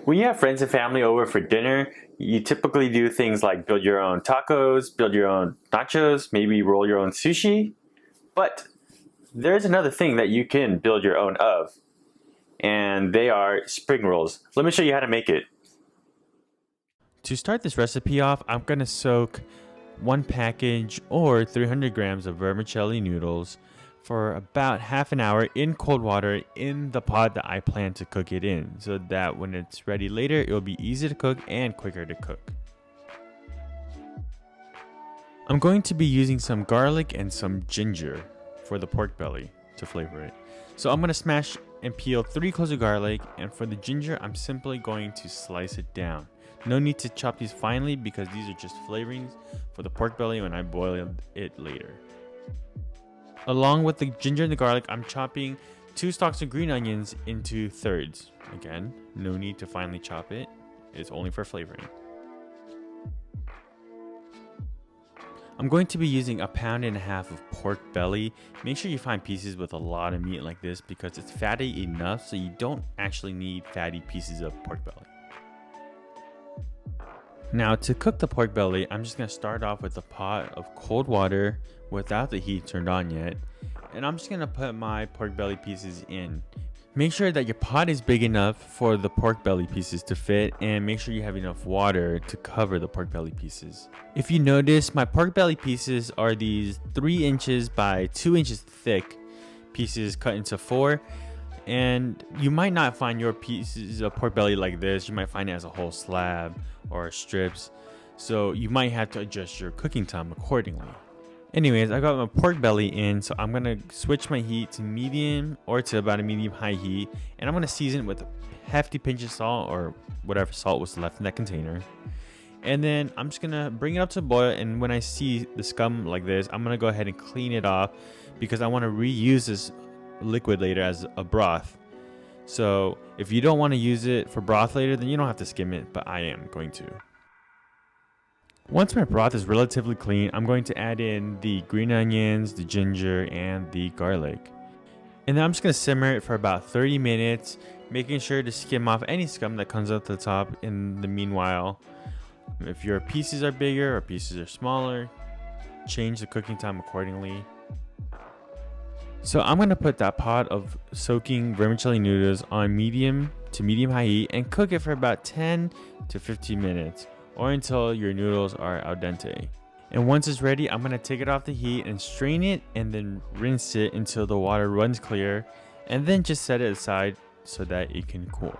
When you have friends and family over for dinner, you typically do things like build your own tacos, build your own nachos, maybe roll your own sushi. But there's another thing that you can build your own of, and they are spring rolls. Let me show you how to make it. To start this recipe off, I'm going to soak one package or 300 grams of vermicelli noodles for about half an hour in cold water in the pot that I plan to cook it in, so that when it's ready later, it will be easy to cook and quicker to cook. I'm going to be using some garlic and some ginger for the pork belly to flavor it. So I'm going to smash and peel 3 cloves of garlic, and for the ginger, I'm simply going to slice it down. No need to chop these finely because these are just flavorings for the pork belly when I boil it later. Along with the ginger and the garlic, I'm chopping 2 stalks of green onions into thirds. Again, no need to finely chop it. It's only for flavoring. I'm going to be using 1.5 pounds of pork belly. Make sure you find pieces with a lot of meat like this because it's fatty enough so you don't actually need fatty pieces of pork belly. Now to cook the pork belly, I'm just going to start off with a pot of cold water without the heat turned on yet. And I'm just going to put my pork belly pieces in. Make sure that your pot is big enough for the pork belly pieces to fit, and make sure you have enough water to cover the pork belly pieces. If you notice, my pork belly pieces are these 3 inches by 2 inches thick pieces cut into 4. And you might not find your pieces of pork belly like this. You might find it as a whole slab or strips. So you might have to adjust your cooking time accordingly. Anyways, I got my pork belly in, so I'm going to switch my heat to medium or to about a medium-high heat. And I'm going to season it with a hefty pinch of salt or whatever salt was left in that container. And then I'm just going to bring it up to a boil. And when I see the scum like this, I'm going to go ahead and clean it off because I want to reuse this liquid later as a broth. So if you don't want to use it for broth later, then you don't have to skim it, but I am going to. Once my broth is relatively clean, I'm going to add in the green onions, the ginger, and the garlic. And then I'm just going to simmer it for about 30 minutes, making sure to skim off any scum that comes out the top in the meanwhile. If your pieces are bigger or pieces are smaller, change the cooking time accordingly. So I'm going to put that pot of soaking vermicelli noodles on medium to medium-high heat and cook it for about 10 to 15 minutes or until your noodles are al dente. And once it's ready, I'm going to take it off the heat and strain it and then rinse it until the water runs clear, and then just set it aside so that it can cool.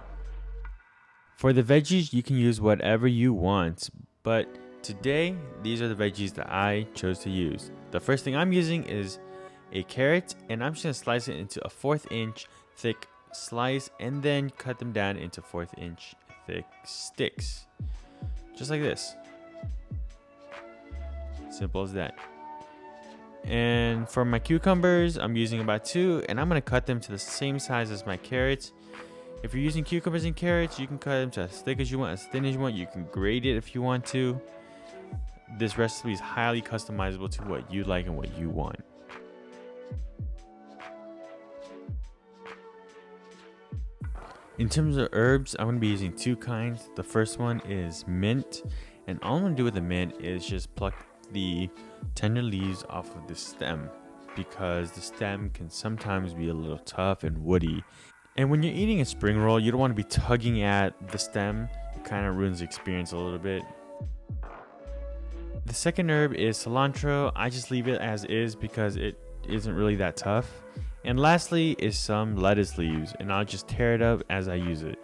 For the veggies, you can use whatever you want, but today these are the veggies that I chose to use. The first thing I'm using is a carrot, and I'm just going to slice it into a 1/4 inch thick slice and then cut them down into 1/4 inch thick sticks. Just like this. Simple as that. And for my cucumbers, I'm using about 2, and I'm going to cut them to the same size as my carrots. If you're using cucumbers and carrots, you can cut them to as thick as you want, as thin as you want. You can grate it if you want to. This recipe is highly customizable to what you like and what you want. In terms of herbs, I'm going to be using 2 kinds. The first one is mint, and all I'm going to do with the mint is just pluck the tender leaves off of the stem because the stem can sometimes be a little tough and woody. And when you're eating a spring roll, you don't want to be tugging at the stem. It kind of ruins the experience a little bit. The second herb is cilantro. I just leave it as is because it isn't really that tough. And lastly is some lettuce leaves, and I'll just tear it up as I use it.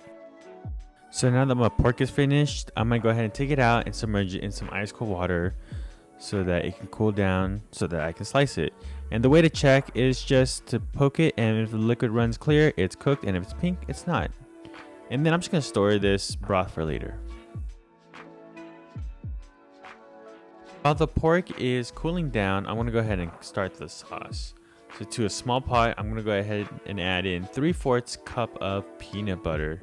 So now that my pork is finished, I'm going to go ahead and take it out and submerge it in some ice cold water so that it can cool down so that I can slice it. And the way to check is just to poke it, and if the liquid runs clear, it's cooked, and if it's pink, it's not. And then I'm just going to store this broth for later. While the pork is cooling down, I'm going to go ahead and start the sauce. So to a small pot, I'm going to go ahead and add in 3/4 cup of peanut butter.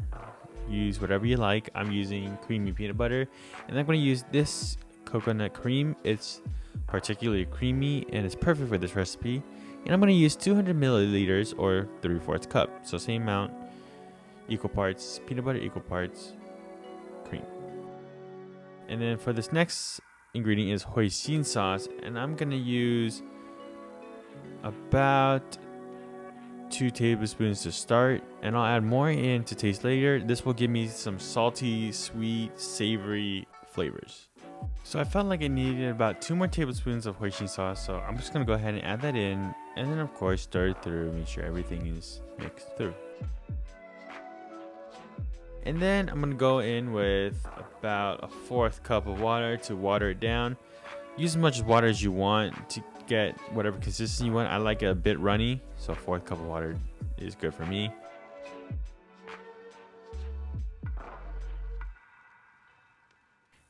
Use whatever you like. I'm using creamy peanut butter, and I'm going to use this coconut cream. It's particularly creamy and it's perfect for this recipe. And I'm going to use 200 milliliters or 3/4 cup. So same amount, equal parts peanut butter, equal parts And then for this next ingredient is Hoisin sauce, and I'm gonna use about 2 tablespoons to start, and I'll add more in to taste later. This will give me some salty, sweet, savory flavors. So I felt like I needed about 2 more tablespoons of Hoisin sauce, so I'm just gonna go ahead and add that in, and then of course stir it through, make sure everything is mixed through. And then I'm gonna go in with about a 1/4 cup of water to water it down. Use as much water as you want to get whatever consistency you want. I like it a bit runny, so a 1/4 cup of water is good for me.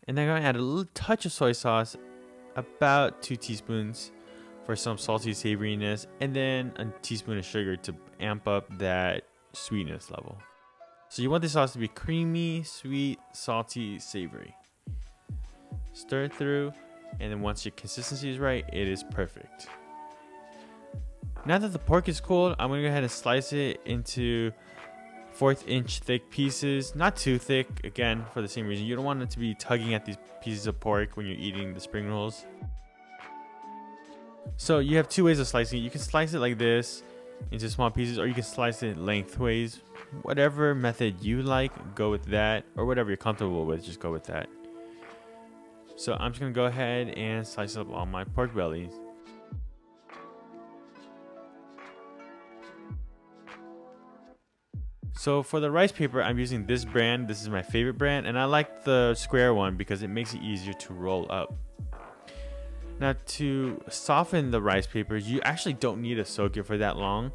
And then I'm gonna add a little touch of soy sauce, about 2 teaspoons for some salty savoriness, and then a teaspoon of sugar to amp up that sweetness level. So you want the sauce to be creamy, sweet, salty, savory. Stir it through, and then once your consistency is right, it is perfect. Now that the pork is cold, I'm gonna go ahead and slice it into 1/4 inch thick pieces. Not too thick, again, for the same reason. You don't want it to be tugging at these pieces of pork when you're eating the spring rolls. So you have 2 ways of slicing it. You can slice it like this into small pieces, or you can slice it lengthways. Whatever method you like, go with that, or whatever you're comfortable with, just go with that. So I'm just gonna go ahead and slice up all my pork bellies. So for the rice paper, I'm using this brand. This is my favorite brand, and I like the square one because it makes it easier to roll up. Now to soften the rice paper, you actually don't need to soak it for that long.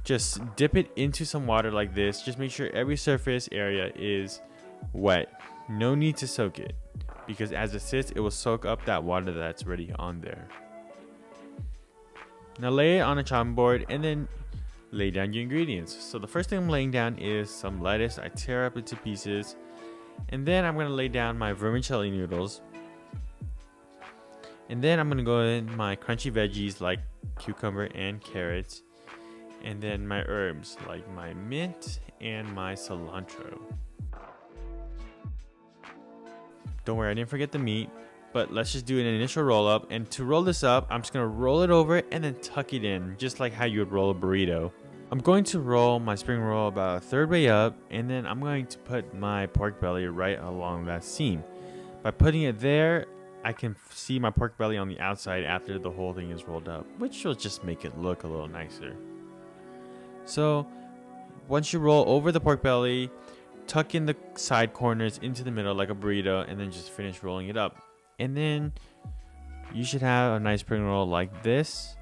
Just dip it into some water like this. Just make sure every surface area is wet. No need to soak it, because as it sits, it will soak up that water that's already on there. Now lay it on a chopping board and then lay down your ingredients. So the first thing I'm laying down is some lettuce. I tear up into pieces, and then I'm gonna lay down my vermicelli noodles, and then I'm gonna go in my crunchy veggies like cucumber and carrots, and then my herbs like my mint and my cilantro. Don't worry, I didn't forget the meat, but let's just do an initial roll up. And to roll this up, I'm just gonna roll it over and then tuck it in, just like how you would roll a burrito. I'm going to roll my spring roll about a 1/3 way up, and then I'm going to put my pork belly right along that seam. By putting it there, I can see my pork belly on the outside after the whole thing is rolled up, which will just make it look a little nicer. So once you roll over the pork belly, tuck in the side corners into the middle like a burrito, and then just finish rolling it up. And then you should have a nice spring roll like this.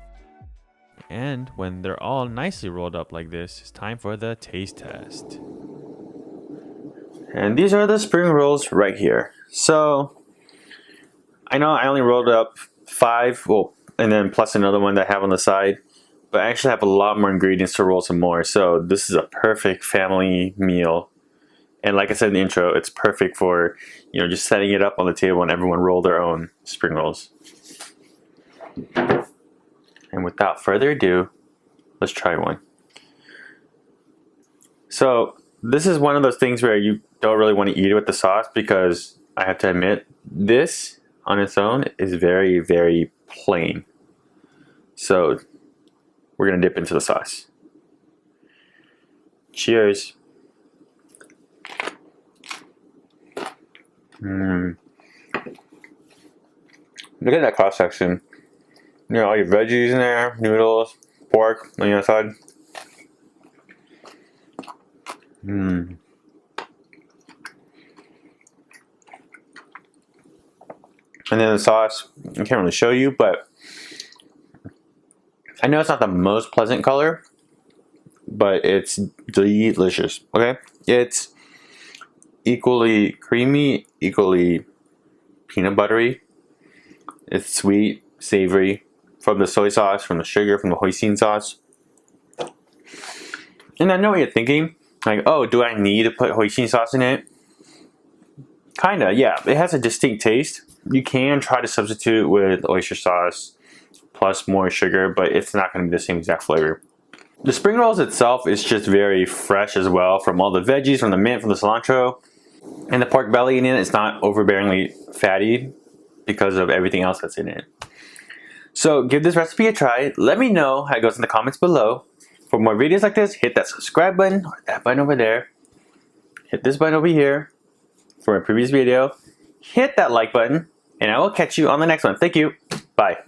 And when they're all nicely rolled up like this, it's time for the taste test. And these are the spring rolls right here. So I know I only rolled up 5, well, and then plus another one that I have on the side, but I actually have a lot more ingredients to roll some more. So this is a perfect family meal. And like I said in the intro, it's perfect for, just setting it up on the table and everyone roll their own spring rolls. And without further ado, let's try one. So this is one of those things where you don't really want to eat it with the sauce, because I have to admit, this on its own is very, very plain. So we're going to dip into the sauce. Cheers. Look at that cross section. All your veggies in there, noodles, pork on the outside. And then the sauce, I can't really show you, but I know it's not the most pleasant color, but it's delicious. Okay, it's equally creamy, equally peanut buttery. It's sweet, savory from the soy sauce, from the sugar, from the hoisin sauce. And I know what you're thinking, like, oh, do I need to put hoisin sauce in it? Kinda, yeah. It has a distinct taste. You can try to substitute with oyster sauce plus more sugar, but it's not going to be the same exact flavor. The spring rolls itself is just very fresh as well, from all the veggies, from the mint, from the cilantro. And the pork belly in it is not overbearingly fatty because of everything else that's in it. So give this recipe a try. Let me know how it goes in the comments below. For more videos like this, hit that subscribe button or that button over there. Hit this button over here for a previous video. Hit that like button, and I will catch you on the next one. Thank you. Bye.